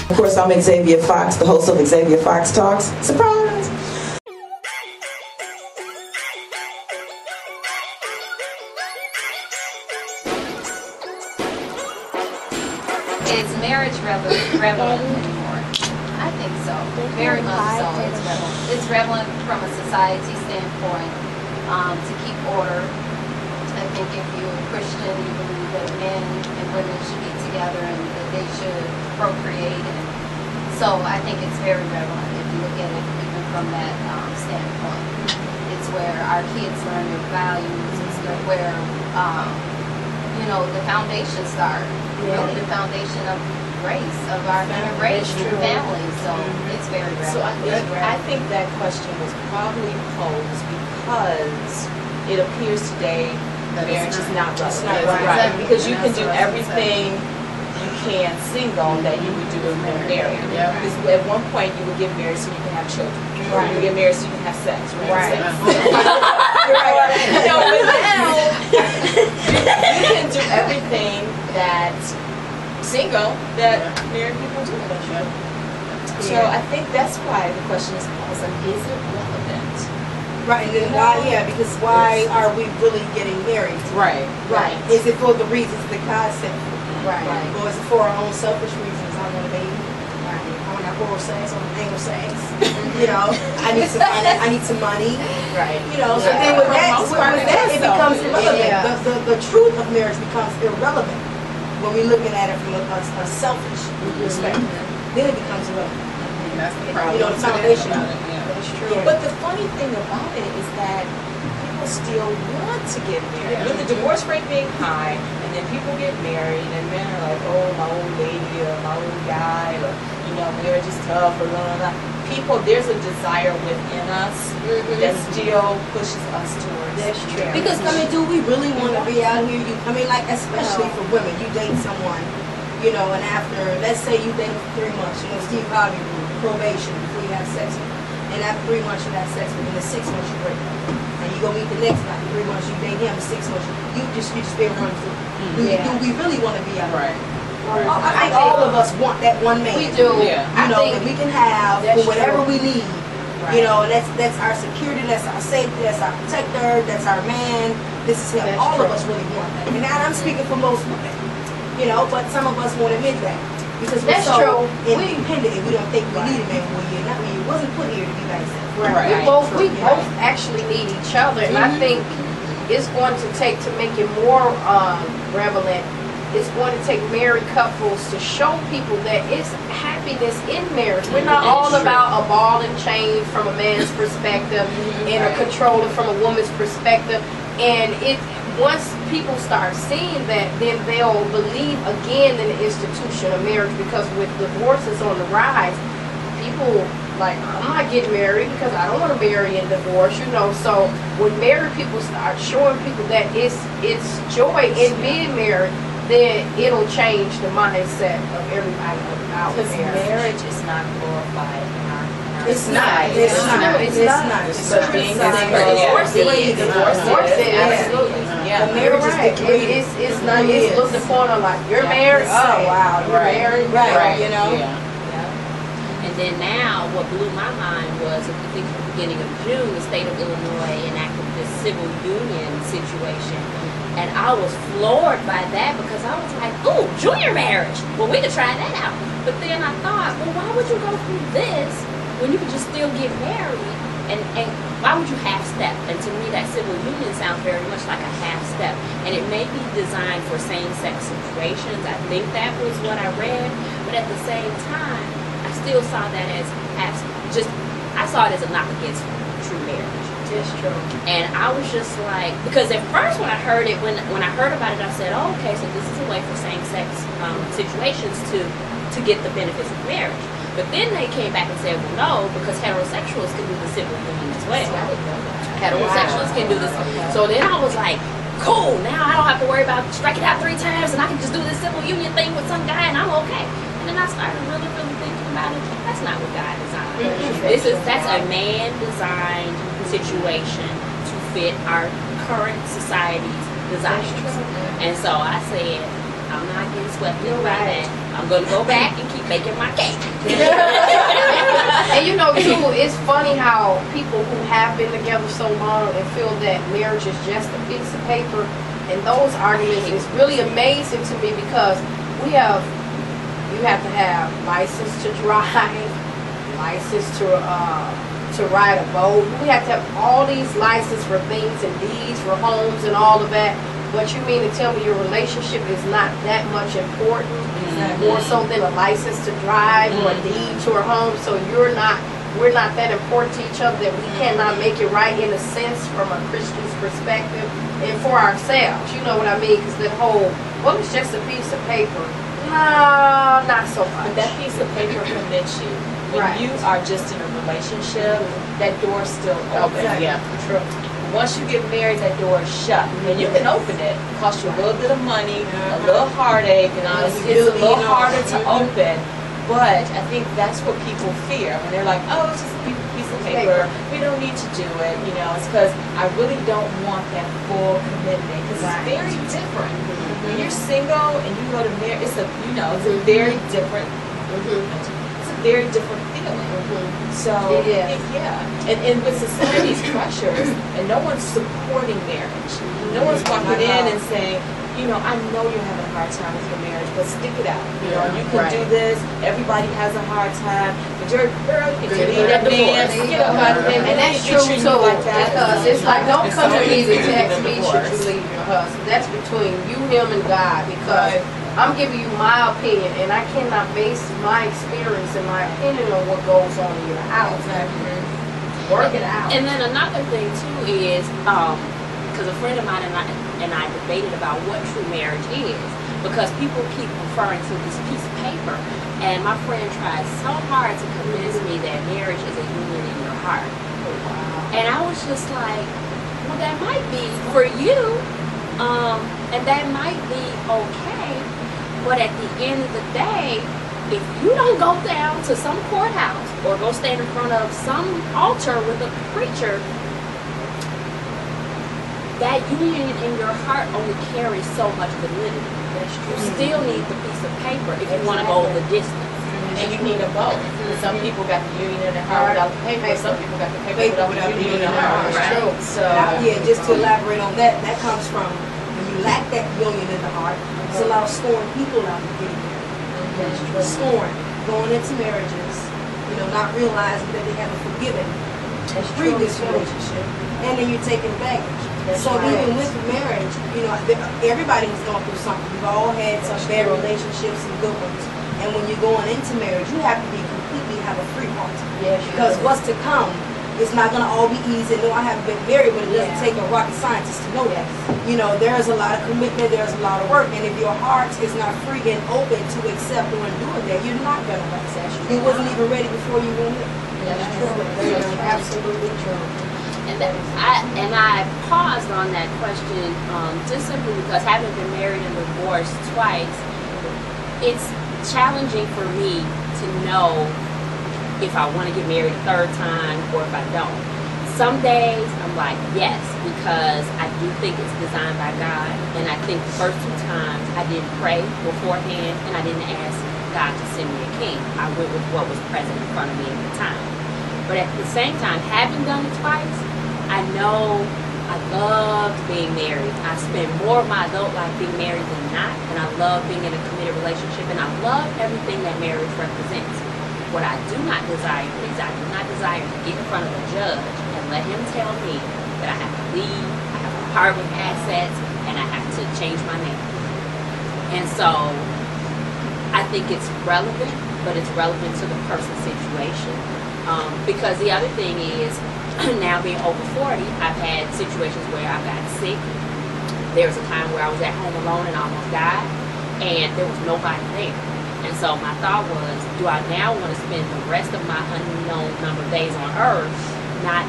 Of course, I'm Xavia Fox, the host of Xavia Fox Talks. Surprise! Is marriage relevant anymore? I think so. Very much so. It's relevant. It's relevant from a society standpoint to keep order. I think if you're a Christian, you believe that men and women should be together and that they should procreate. And so I think it's very relevant if you look at it even from that standpoint. It's where our kids learn their values. It's where you know, the foundation starts. Really the foundation of race, of our human race, true family. So it's very relevant. So I think that question was probably posed because it appears today that marriage is not relevant. Right. Because you can do everything you can single that you would do if you were married. Yeah. Because at one point you would get married so you can have children. Right. You get married so you can have sex. Right. No, but now you can do everything that single that married people do. So I think that's why the question is posed: is it relevant? Right, and then why? Yeah, because why are we really getting married? Right. Right. Is it for the reasons that God said? Right. Or is it for our own selfish reasons? I want a baby. I want to have oral sex. I want anal sex. You know, I need some money. Right. You know, so then with that, it becomes irrelevant. The truth of marriage becomes irrelevant when we're looking at it from a selfish perspective. Then it becomes irrelevant. That's the problem. You know, the foundation. That's true. Yeah. But the funny thing about it is that people still want to get married. With the divorce rate being high, and then people get married, and men are like, oh, my old lady, or my old guy, or, you know, marriage is tough, or blah, blah, blah. People, there's a desire within us that still pushes us towards. That's true. Because, I mean, do we really want to be out here? Like, especially for women, you date someone, you know, and after, let's say you date for 3 months, you know, Steve Harvey rule, probation before you have sex with him. And after 3 months you have sex with him, in 6 months you break up. And you go meet the next guy, 3 months you date him, in 6 months you just been run through. Do we really want to be out here? I think all of us want that one man. We do. You know, that we can have for whatever we need. You know, and that's our security, that's our safety, that's our protector, that's our man. This is him. All of us really want that. And now I'm speaking for most women. You know, but some of us won't admit that. Because we're so independent and we don't think we need a man. Well, yeah, not me. It wasn't put here to be by yourself. We both actually need each other, and I think it's going to take, to make it more prevalent, it's going to take married couples to show people that it's happiness in marriage. We're not all about a ball and chain from a man's perspective and a controller from a woman's perspective. And once people start seeing that, then they'll believe again in the institution of marriage, because with divorces on the rise, people like, I'm not getting married because I don't want to marry and divorce, you know. So when married people start showing people that it's joy in being married, then it'll change the mindset of everybody about marriage. Because marriage is not glorified in our It's not. It's not. But being divorced is. Absolutely. Yeah. Marriage is degraded. It's not. It's looked upon like, you're married. Oh wow, you're married. Right. You know. And then now, what blew my mind was, at the beginning of June, the state of Illinois enacted this civil union situation. And I was floored by that, because I was like, ooh, junior marriage. Well, we could try that out. But then I thought, well, why would you go through this when you could just still get married? And why would you half-step? And to me, that civil union sounds very much like a half-step. And it may be designed for same-sex situations. I think that was what I read. But at the same time, I still saw that as I saw it as a knock against true marriage. It's true. And I was just like, because at first when I heard it, when I heard about it, I said, oh, okay, so this is a way for same-sex situations to get the benefits of marriage. But then they came back and said, well, no, because heterosexuals can do the civil union as well. Heterosexuals can do this. So then I was like, cool, now I don't have to worry about striking out 3 times, and I can just do this civil union thing with some guy, and I'm okay. And then I started really, really thinking about it. That's not what God designed. That's a man-designed situation to fit our current society's desires. And so I said, I'm not against swept in by that. I'm gonna go back and keep making my cake. And you know, too, it's funny how people who have been together so long and feel that marriage is just a piece of paper, and those arguments is really amazing to me because you have to have license to drive, license to ride a boat. We have to have all these licenses for things and deeds for homes and all of that. But you mean to tell me your relationship is not that much important, more so than a license to drive or a deed to a home? So we're not that important to each other that we cannot make it right in a sense from a Christian's perspective and for ourselves. You know what I mean? Because that whole, well, it's just a piece of paper. No, not so much. But that piece of paper commits you. When you are just in a relationship, that door's still open. Yeah, true. Once you get married, that door is shut. And you can open it. It costs you a little bit of money, a little heartache, and it's a little harder to open. But I think that's what people fear. When they're like, oh, it's just a piece of paper. We don't need to do it. You know, it's because I really don't want that full commitment. Because it's very different. When you're single and you go to marriage, it's a very different. It's a very different feeling. So and with society's pressures, and no one's supporting marriage. No one's walking in and saying, you know, I know you're having a hard time with your marriage, but stick it out. You know, you can do this. Everybody has a hard time, but you're girl, you can leave that man. And that's true too, because it's like, don't come to me to text me, should you leave your husband? That's between you, him, and God, because I'm giving you my opinion, and I cannot base my experience and my opinion on what goes on in your house. Work it out. And then another thing too is, because a friend of mine and I debated about what true marriage is, because people keep referring to this piece of paper, and my friend tried so hard to convince me that marriage is a union in your heart. And I was just like, well, that might be for you, and that might be okay. But at the end of the day, if you don't go down to some courthouse or go stand in front of some altar with a preacher, that union in your heart only carries so much validity. You still need the piece of paper if you want to go the distance. And you need them both. Some people got the union in their heart without the paper. Some people got the paper without the union in their heart. Right? So just to elaborate on that, that comes from when you lack that union in the heart. There's a lot of scorned people out there getting married. Scorned, going into marriages, you know, not realizing that they haven't forgiven previous relationship, and then you're taking baggage. So even with marriage, you know, everybody has gone through something. We've all had some bad relationships and good ones. And when you're going into marriage, you have to be completely have a free heart. Because what's to come is not going to all be easy. No, I haven't been married, but it doesn't take a rocket scientist to know that. You know, there's a lot of commitment, there's a lot of work. And if your heart is not free and open to accept or doing that, you're not going to success. You wasn't even ready before you went in. That's true. Absolutely true. And I paused on that question just simply because having been married and divorced twice, it's challenging for me to know if I want to get married a third time or if I don't. Some days I'm like, yes, because I do think it's designed by God, and I think the first two times I didn't pray beforehand and I didn't ask God to send me a king. I went with what was present in front of me at the time. But at the same time, having done it twice, I know I loved being married. I spent more of my adult life being married than not, and I love being in a committed relationship, and I love everything that marriage represents. What I do not desire is I do not desire to get in front of a judge and let him tell me that I have to leave, I have to part with assets, and I have to change my name. And so I think it's relevant, but it's relevant to the person's situation. Because the other thing is, now being over 40, I've had situations where I got sick. There was a time where I was at home alone and almost died, and there was nobody there. And so my thought was, do I now want to spend the rest of my unknown number of days on earth not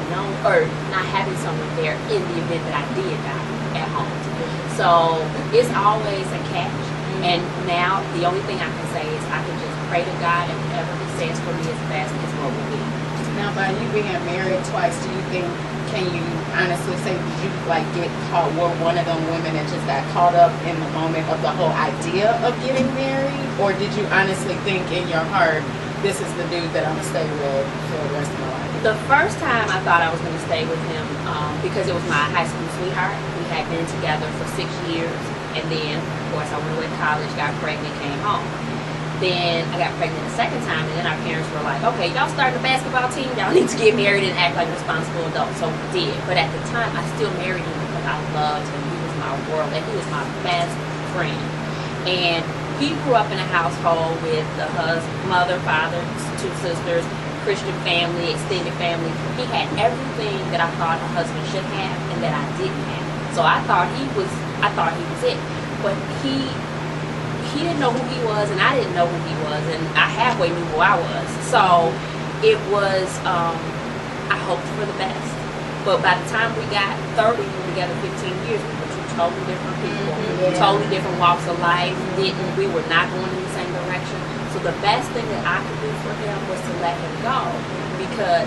having someone there in the event that I did die at home? So it's always a catch. And now the only thing I can say is I can just pray to God, and whatever He says for me is best is what will be. Now, by you being married twice, do you think can you honestly say, did you like get caught, were one of them women that just got caught up in the moment of the whole idea of getting married? Or did you honestly think in your heart, this is the dude that I'm gonna stay with for the rest of my life? The first time I thought I was going to stay with him because it was my high school sweetheart. We had been together for 6 years, and then, of course, I went away to college, got pregnant, came home. Then I got pregnant the second time, and then our parents were like, okay, y'all starting a basketball team, y'all need to get married and act like responsible adults. So we did. But at the time, I still married him because I loved him. He was my world, and he was my best friend. And he grew up in a household with the mother, father, 2 sisters, Christian family, extended family. He had everything that I thought a husband should have and that I didn't have. So I thought he was it. But he didn't know who he was, and I didn't know who he was, and I halfway knew who I was. So it was, I hoped for the best. But by the time we got 30, we were together 15 years, we were 2 totally different people, totally different walks of life. We were not going in the same direction. So the best thing that I could do for him was to let him go,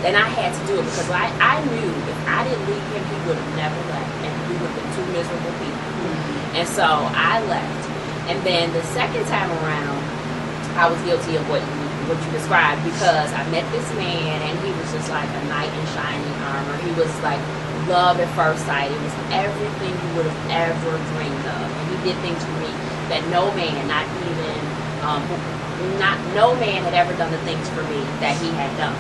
and I had to do it because I knew if I didn't leave him, he would have never left, and we would have been 2 miserable people. And so I left. And then the second time around, I was guilty of what you described, because I met this man, and he was just like a knight in shining armor. He was like love at first sight. It was everything you would have ever dreamed of, and he did things for me that no man, no man had ever done the things for me that he had done.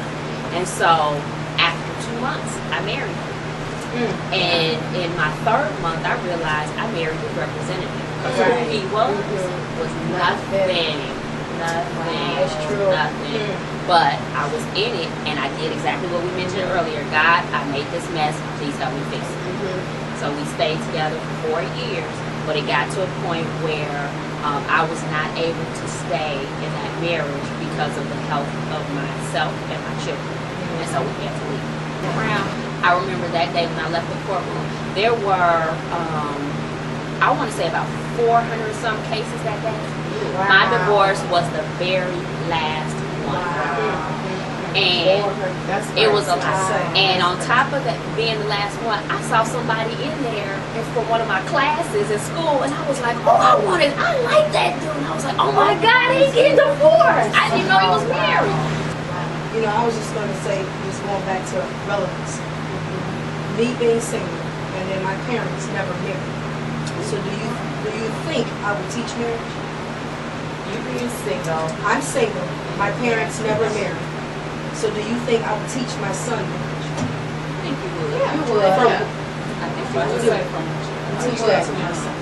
And so after 2 months, I married him. And in my 3rd month, I realized I married his representative. Because who he was nothing. That's true. Nothing. But I was in it, and I did exactly what we mentioned earlier. God, I made this mess. Please help me fix it. So we stayed together for 4 years, but it got to a point where I was not able to stay in that marriage because of the health of myself and my children. And so we had to leave. I remember that day when I left the courtroom, there were, I want to say about 400 some cases that day. Wow. My divorce was the very last one. And it was a lot. And on top of that, being the last one, I saw somebody in there for one of my classes at school, and I was like, oh, I like that dude. And I was like, oh my God, he's getting divorced. I didn't know he was married. You know, I was just going to say, just going back to relevance. Me being single, and then my parents never married. So do you think I would teach marriage? You being single. I'm single. My parents never married. So do you think I would teach my son marriage? I think you would. Yeah, you would. I think you would. Teach that to my son.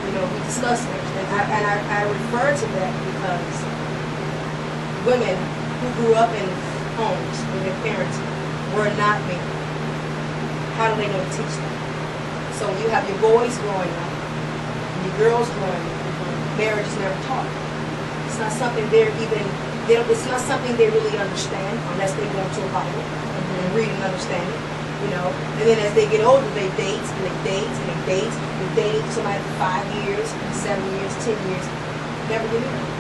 You know, we discussed marriage, and I refer to that because women who grew up in homes where their parents were not married, how do they know to teach them? So you have your boys growing up, and your girls growing up. Marriage is never taught. It's not something it's not something they really understand unless they go into a Bible and read and understand it. You know, and then as they get older, they date and they date and they date. They date somebody for 5 years, 7 years, 10 years, never get married.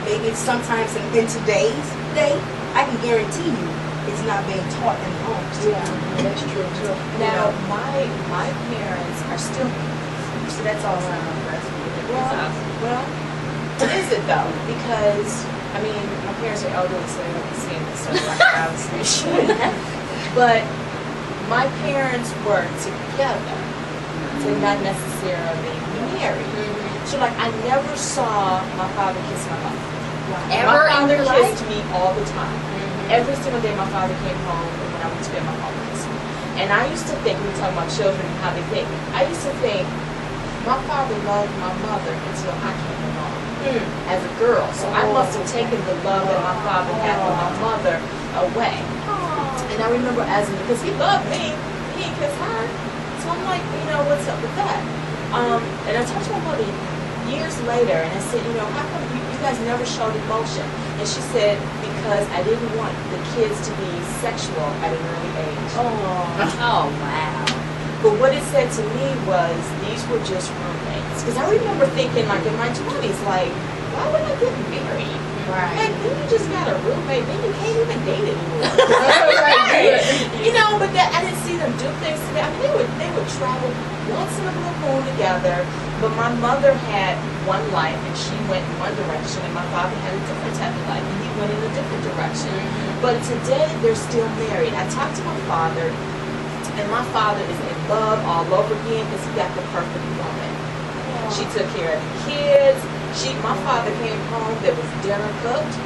Maybe it's sometimes in today's day, I can guarantee you it's not being taught in the homes. Yeah, that's true too. Now, my parents are still, so that's all around. Well, is it though? Because I mean, my parents are elderly, so they won't be seeing this stuff like I should. But my parents were together, so not necessarily married. So like, I never saw my father kiss my mother. Ever my father in your kissed me all the time. Every single day my father came home, and when I went to bed, my father kissed me. And I used to think, we were talking about children and how they think, I used to think, my father loved my mother until I came along as a girl. So I must have taken the love that my father had for my mother away. And I remember because he loved me, he didn't kiss her. So I'm like, what's up with that? And I talked to my mother years later, and I said, how come you guys never showed emotion? And she said, because I didn't want the kids to be sexual at an early age. Oh, wow. But what it said to me was, these were just roommates. Because I remember thinking, like in my 20s, like, why would I get married? Right. Like, then you just got a roommate, then you can't even date anymore. Right. You know, but that I didn't see them do things together. I mean, they would travel once in a blue moon together. But my mother had one life, and she went in one direction, and my father had a different type of life, and he went in a different direction. But today, they're still married. I talked to my father, and my father is in love all over again because he got the perfect woman. She took care of the kids. My father came home, there was dinner cooked.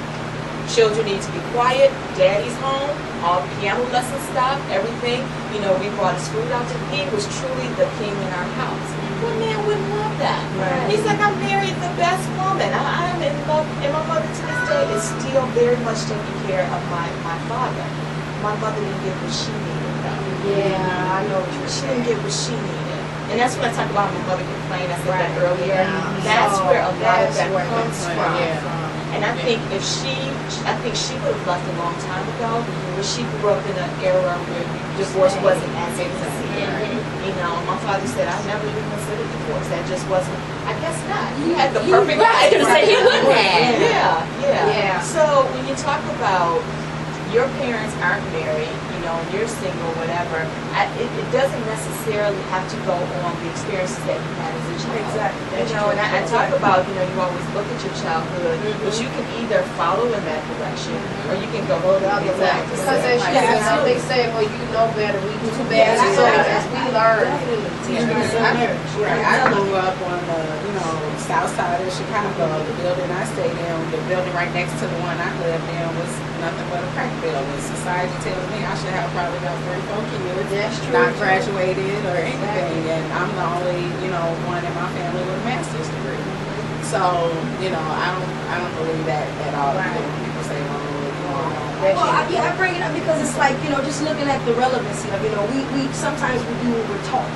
Children need to be quiet. Daddy's home. All the piano lessons stopped. Everything. You know, we brought his food out. He was truly the king in our house. What man wouldn't love that? Right. He's like, I married the best woman. I'm in love. And my mother to this day is still very much taking care of my father. My mother didn't get what she needed, though. Yeah, I know what you're She saying. didn't get what she needed. And that's what I talked about my mother complained. I said that earlier. Yeah. That's where a lot of That's that where it comes comes from. yeah. And I think if I think she would have left a long time ago, but she grew up in an era where divorce wasn't as easy. You know, my father said, I never even considered divorce. That just wasn't, I guess not. You had the perfect life. He wouldn't have. Yeah. So when you talk about your parents aren't married, you know, and you're single, whatever, it doesn't necessarily have to go on the experiences that you had as a child. Exactly. You know, and I talk about, you know, you always look at your childhood, but you can either follow in that direction or you can go the other way. Because as you know, they say, well, you know better, we do better. So as we learn, I grew up on the, you know, south side of Chicago. The building I stayed in, the building right next to the one I lived in was nothing but a crack building. Society tells me I should have probably about 3 or 4 kids, That's true. not graduated or anything, and I'm the only, you know, one in my family with a master's degree. So, you know, I don't believe that at all. People say, well, I bring it up because it's like, you know, just looking at the relevancy of, you know, we sometimes we do what we're taught,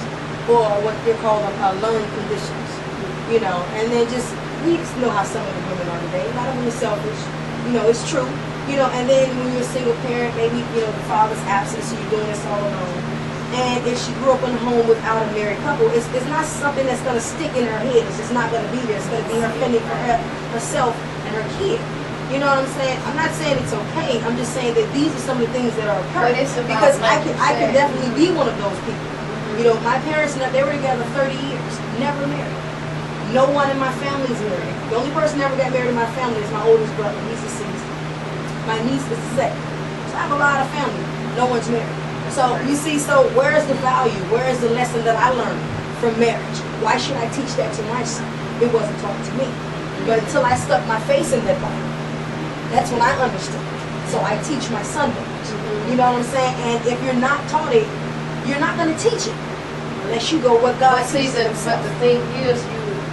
or what they're called learned conditions, you know, and then we just know how some of the women are today. A lot of them are selfish, you know, it's true, you know, and then when you're a single parent, maybe, you know, the father's absent, so you're doing this all alone. And if she grew up in a home without a married couple, it's not something that's going to stick in her head. It's just not going to be there. It's going to be her fending for herself and her kid. You know what I'm saying? I'm not saying it's okay. I'm just saying that these are some of the things that are occurring. Because I could definitely be one of those people. You know, my parents, they were together 30 years, never married. No one in my family is married. The only person that ever got married in my family is my oldest brother. He's deceased. My niece is the second. So I have a lot of family. No one's married. So you see, so where is the value? Where is the lesson that I learned from marriage? Why should I teach that to my son? It wasn't taught to me. But until I stuck my face in that Bible, that's when I understood. So I teach my son that. You know what I'm saying? And if you're not taught it, you're not going to teach it unless you go what God sees. But the thing is,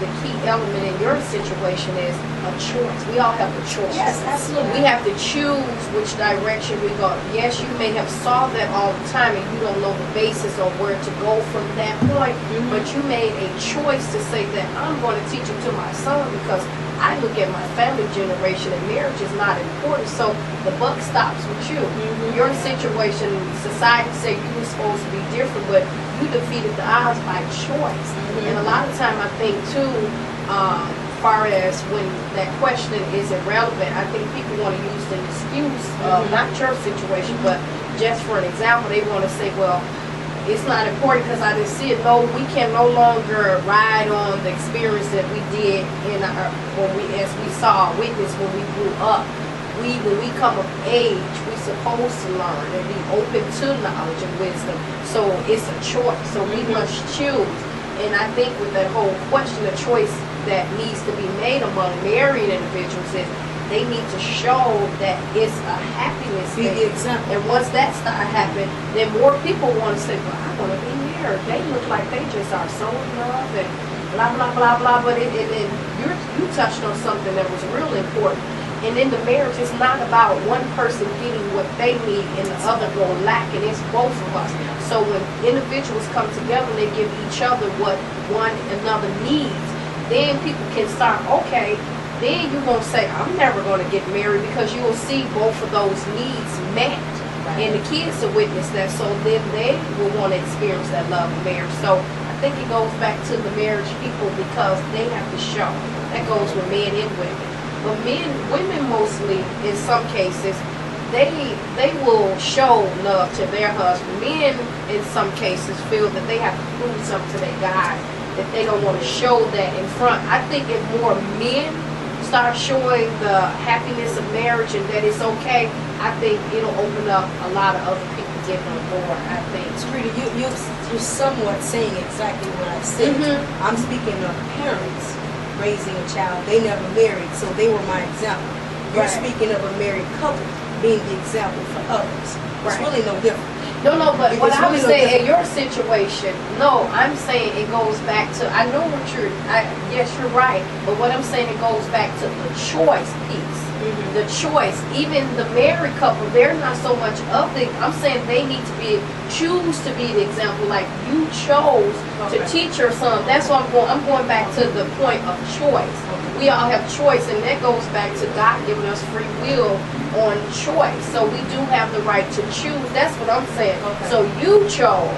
the key element in your situation is a choice. We all have a choice. Yes, absolutely. We have to choose which direction we go. Yes, you may have saw that all the time and you don't know the basis on where to go from that point, but you made a choice to say that I'm going to teach it to my son because I look at my family generation and marriage is not important. So the buck stops with you. Your situation, society say you were supposed to be different, but you defeated the odds by choice. And a lot of time I think too, far as when that question is irrelevant, I think people want to use the excuse of not your situation, but just for an example, they want to say, well, it's not important because I didn't see it. No, we can no longer ride on the experience that we did as we saw, witness when we grew up. When we come of age, we're supposed to learn and be open to knowledge and wisdom. So it's a choice. So we must choose. And I think with that whole question, the choice that needs to be made among married individuals is they need to show that it's a happiness thing. Be the example. And once that starts happening, then more people want to say, well, I want to be married. They look like they just are so in love and blah, blah, blah, blah. But you touched on something that was real important. And in the marriage, it's not about one person getting what they need and the other go lacking. It's both of us. So when individuals come together, they give each other what one another needs. Then people can start, okay, then you're going to say, I'm never going to get married because you will see both of those needs met. Right. And the kids will witness that. So then they will want to experience that love of marriage. So I think it goes back to the marriage people because they have to show. That goes with men and women. But women mostly, in some cases, they will show love to their husband. Men, in some cases, feel that they have to prove something to their guy, that they don't want to show that in front. I think if more men start showing the happiness of marriage and that it's okay, I think it'll open up a lot of other people getting on board. I think. Rita, you're somewhat saying exactly what I said. I'm speaking of parents raising a child. They never married, so they were my example. You're speaking of a married couple being the example for others. It's really no different. No, but what I was saying in your situation, no, I'm saying it goes back to, I know what yes, you're right, but what I'm saying, it goes back to the choice piece. The choice, even the married couple, they're not so much of the, I'm saying they need to choose to be the example, like you chose to teach your son. That's why I'm going back to the point of choice. We all have choice, and that goes back to God giving us free will on choice. So we do have the right to choose. That's what I'm saying. So you chose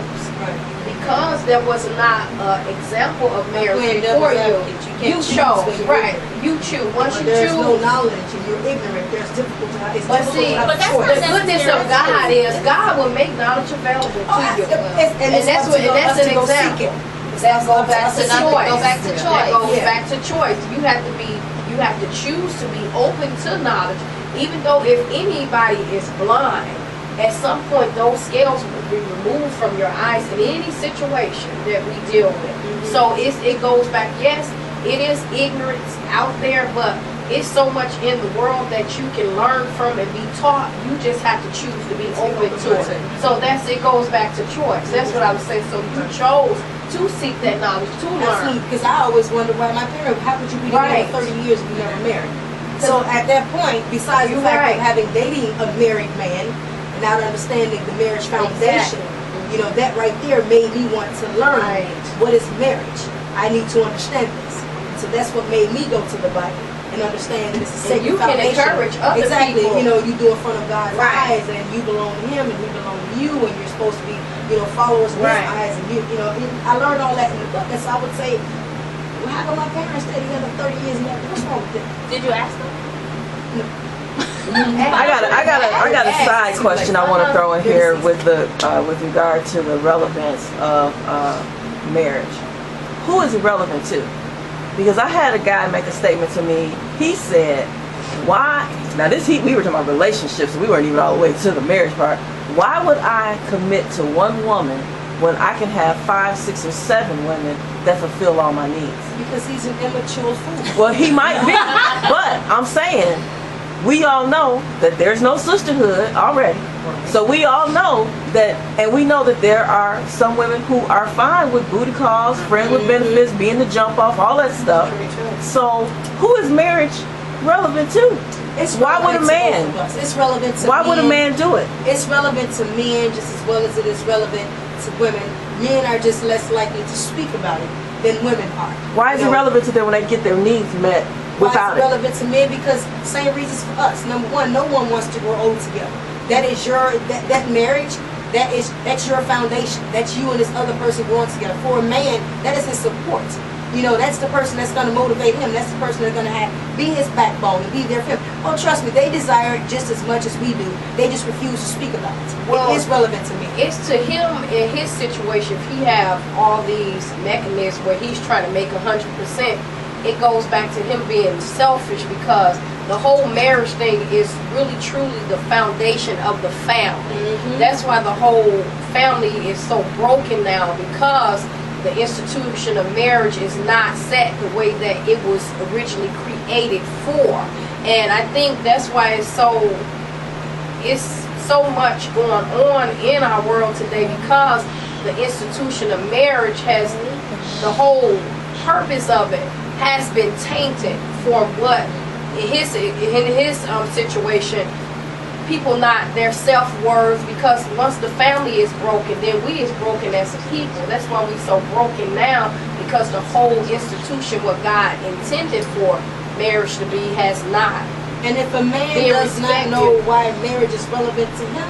because there was not an example of marriage before you. You chose, right? You choose. Once you choose, there's no knowledge and you're ignorant. There's difficulty. But see, the goodness of God is God will make knowledge available to you, and that's an example. That goes back to choice. That goes back to choice. You have to choose to be open to knowledge, even though if anybody is blind, at some point those scales will be removed from your eyes in any situation that we deal with. So it goes back. Yes, it is ignorance out there, but it's so much in the world that you can learn from and be taught. You just have to choose to be open to it. So it goes back to choice. That's what I was saying. So you chose to seek that knowledge, to learn. Because I always wonder why my parents, how could you be together 30 years and you never married? So at that point, besides the fact of having dating a married man, and not understanding the marriage foundation, you know, that right there made me want to learn what is marriage. I need to understand this. So that's what made me go to the Bible and understand that it's a sacred foundation. You can encourage other people. You know, you do it in front of God's eyes, and you belong to Him, and we belong to you, and you're supposed to be, you know, followers of His eyes, and you know. I learned all that in the book, and so I would say, well, how come my parents stayed together 30 years and what's wrong with them? Did you ask them? I got a side question I want to throw in here with regard to the relevance of marriage. Who is it relevant to? Because I had a guy make a statement to me. He said, "Why?" Now we were talking about relationships. We weren't even all the way to the marriage part. Why would I commit to one woman when I can have 5, 6, or 7 women that fulfill all my needs? Because he's an immature fool. Well, he might be, but I'm saying, we all know that there's no sisterhood already. So we all know that, and we know that there are some women who are fine with booty calls, friends with benefits, being the jump off, all that stuff. So who is marriage relevant to? Why would a man? It's relevant to Why would a man do it? It's relevant to men just as well as it is relevant to women. Men are just less likely to speak about it than women are. Why is it relevant to them when they get their needs met without it? Why is it relevant to men? Because same reasons for us. Number one, no one wants to grow old together. That is that marriage. That's your foundation. That's you and this other person growing together. For a man, that is his support. You know, that's the person that's going to motivate him. That's the person that's going to be his backbone and be there for him. Oh, trust me, they desire it just as much as we do. They just refuse to speak about it. Well, it is relevant to me. It's to him in his situation. If he have all these mechanisms where he's trying to make 100%, it goes back to him being selfish, because the whole marriage thing is really truly the foundation of the family. That's why the whole family is so broken now, because the institution of marriage is not set the way that it was originally created for. And I think that's why it's so much going on in our world today, because the institution of marriage has, the whole purpose of it has been tainted for what in his situation, people not their self-worth, because once the family is broken, then we is broken as a people. That's why we so broken now, because the whole institution, what God intended for marriage to be, has not. And if a man does not know why marriage is relevant to him,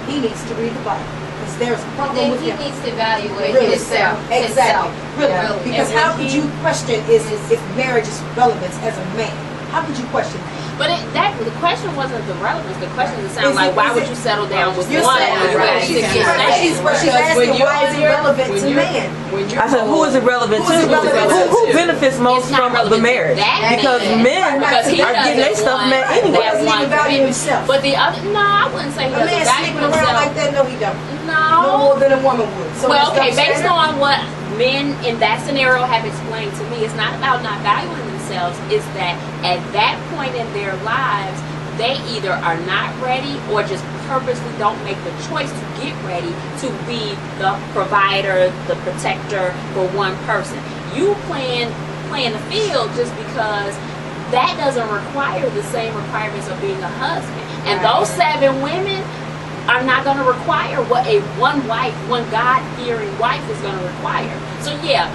he needs to read the Bible. Because there's a problem with him. He needs to evaluate himself. Exactly. Really. Because how could you question if marriage is relevant as a man? How could you question that? But the question wasn't the relevance. The question is, sound Is like, it- why is would it- you settle down with You're one? saying, Right. she's She's asking why is it relevant to men? I said, who is it relevant Who is it to? relevant Who to? benefits most It's not from the relevant to marriage? that Because man. men Because he are getting their doesn't stuff want met that anyway. Doesn't one even value commitment. himself. But the other, no, I wouldn't say he A doesn't man value sleeping around like himself. that? No, he don't. No No. more than a woman would. So Well, that's okay, double based standard? on what men in that scenario have explained to me, it's not about not valuing themselves. It's that at that point in their lives, they either are not ready or just purposely don't make the choice to get ready to be the provider, the protector for one person. You playing the field just because that doesn't require the same requirements of being a husband. And those 7 women are not going to require what a one God-fearing wife is going to require. So yeah,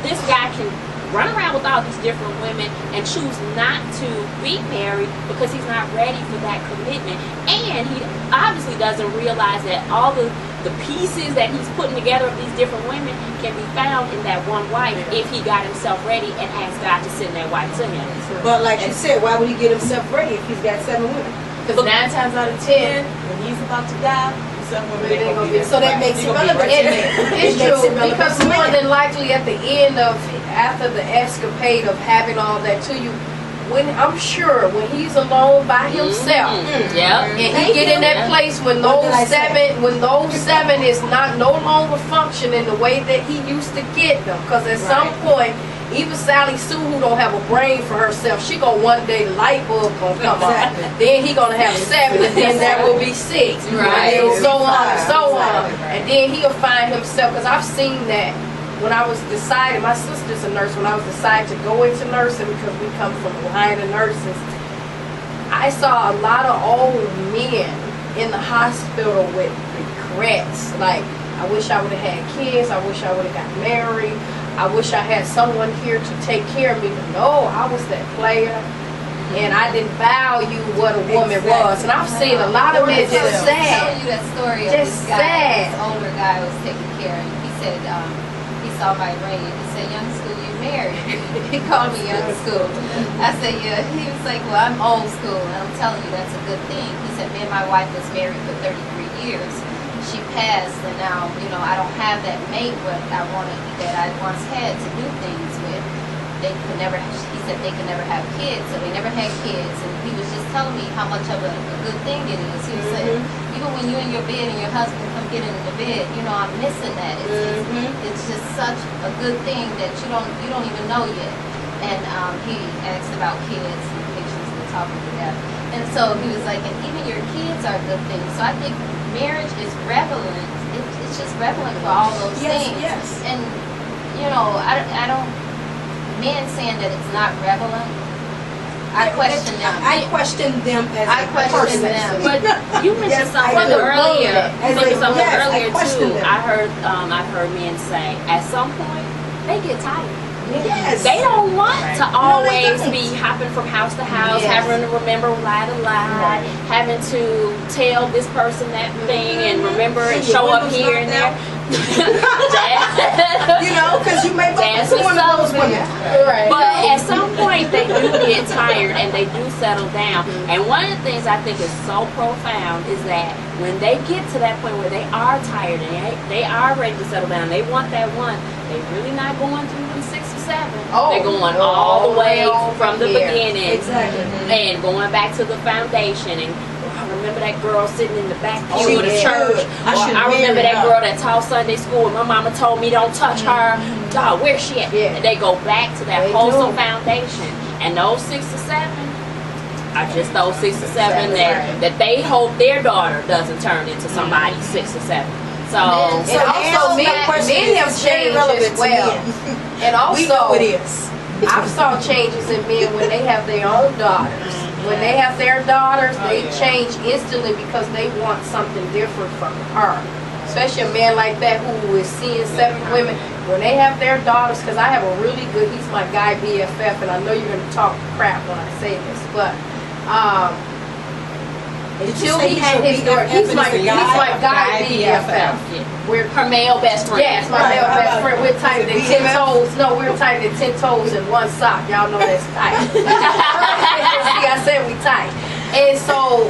this guy can run around with all these different women and choose not to be married because he's not ready for that commitment. And he obviously doesn't realize that all the pieces that he's putting together of these different women can be found in that one wife if he got himself ready and asked God to send that wife to him. But like you said, why would he get himself ready if he's got 7 women? Because 9 times out of 10, When he's about to die, some women ain't gonna be there. So that makes it relevant. It's It makes true, it relevant because to more men. than likely at the end of, after the escapade of having all that to you, I'm sure when he's alone by himself, Yeah. and he get in that place when What those did I say? seven is no longer functioning the way that he used to get them. Because at some point, even Sally Sue, who don't have a brain for herself, she gonna one day the light bulb gonna come Exactly. on. Then he gonna have 7, and then there will be 6, Right. and so on and so on. Exactly. And then he'll find himself. Because I've seen that. When I was deciding, my sister's a nurse, when I was deciding to go into nursing, because we come from a line of nurses, I saw a lot of old men in the hospital with regrets. Like, I wish I would have had kids, I wish I would have got married, I wish I had someone here to take care of me. But no, I was that player, and I didn't value what a woman was. And I've seen a lot of men just Tell sad. you that story of Just this guy, sad. this older guy was taking care of him. He said, he saw my ring. He said, young school, you married. He called me young school. I said, yeah. He was like, well, I'm old school. And I'm telling you, that's a good thing. He said, me and my wife was married for 33 years. She passed, and now, I don't have that mate that I once had to do things with. They could never, he said they could never have kids, so they never had kids. And he was just telling me how much of a good thing it is. He was saying, even when you're in your bed and your husband come get into the bed, I'm missing that. It's just such a good thing that you don't even know yet. And he asked about kids and pictures and talking to them. And so he was like, and even your kids are good things. So I think marriage is relevant. It's just relevant for all those things. Yes. And I don't. Men saying that it's not relevant, I question them. I question them as I a question person. them. But you mentioned Yes, I something do. earlier. As You mentioned a- something yes, I earlier question too. them. I've heard men say at some point they get tired. Yes. They don't want to always don't. be hopping from house to house, Yes. having to remember lie to lie, having to tell this person that thing and remember and your show up windows here and knocked there. Because you may Dance vote for with one of those Sullivan. women. Right. But at some point they do get tired and they do settle down. And one of the things I think is so profound is that when they get to that point where they are tired and they are ready to settle down, they want that one, they really not going through them 6 or 7. Oh, They're going no, all the way all from the here. beginning. Exactly. And going back to the foundation. And I remember that girl sitting in the back pew of the yeah. church. I Or should I remember marry that her. girl that taught Sunday school and my mama told me don't touch her. Dog, where's she at? Yeah. And they go back to that They wholesome do. foundation. And those 6 or 7 are just those 6 or 7 that they hope their daughter doesn't turn into somebody 6 or 7. So And also, men have changed as well. And We know also, it is. I've saw changes in men when they have their own daughters. When they have their daughters, they change instantly because they want something different from her. Especially a man like that who is seeing 7 women. When they have their daughters, because I have a really good, he's my guy BFF, and I know you're going to talk crap when I say this, but until he had his daughter, he's my guy BFF. We're her male best friend. Yes, my male best friend. We're tighter than 10 toes. No, we're tighter than 10 toes in one sock. Y'all know that's tight. And so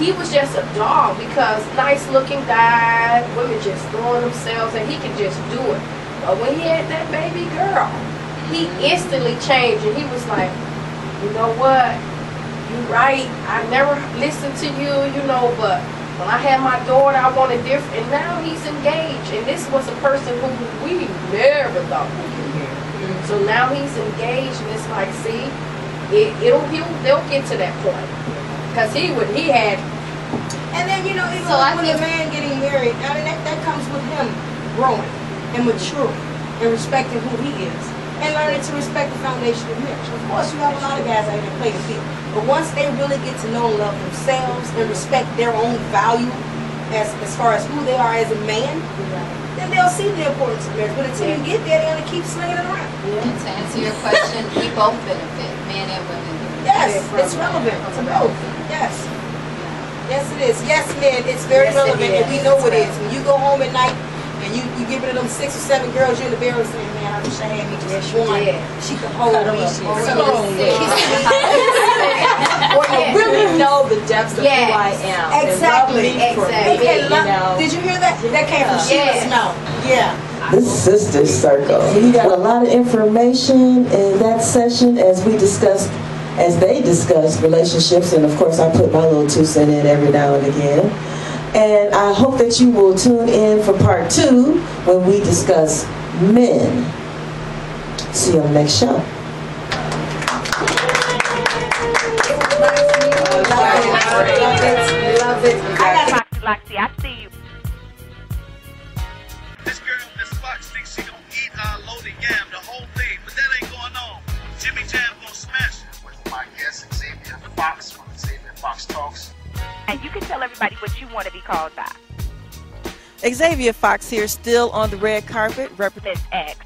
he was just a dog because nice looking guy, women just throwing themselves and he could just do it. But when he had that baby girl, he instantly changed and he was like, you know what, you're right, I never listened to you, you know, but when I had my daughter, I wanted different, and now he's engaged, and this was a person who we never thought we could hear. So now he's engaged, and it's like, see, they'll get to that point, because he had. And then, you know, even So I when a think- man getting married, I mean, that comes with him growing and maturing and respecting who he is and learning to respect the foundation of marriage. Of course, you have a lot of guys out here that play the field, but once they really get to know and love themselves and respect their own value as far as who they are as a man, then they'll see the importance of marriage. But until you get there, they're going to keep slinging it around. And to answer your question, we both benefit, men and women. Yes, it's relevant to both. Yes. Yes, it is. Yes, men, it's very relevant, and we know it is. When you go home at night and you give it to them 6 or 7 girls, you're in the bedroom saying, man, I wish I had me just one. She could hold me. She could Or you really know the depths of who I am. Exactly. And love me for me, Okay, you know. did you hear that? That came from Sheila's mouth. Yeah. This sister circle. We got a lot of information in that session as they discussed relationships, and of course I put my little 2 cents in every now and again. And I hope that you will tune in for part 2 when we discuss men. See you on the next show. Love it. Loxy, I see you. This girl, Miss Fox, thinks she gon' eat our loaded yam, the whole thing, but that ain't going on. Jimmy Jam gon' smash it. With my guest, Xavia Fox from Xavia Fox Talks. And you can tell everybody what you want to be called by. Xavia Fox here, still on the red carpet, Let's act.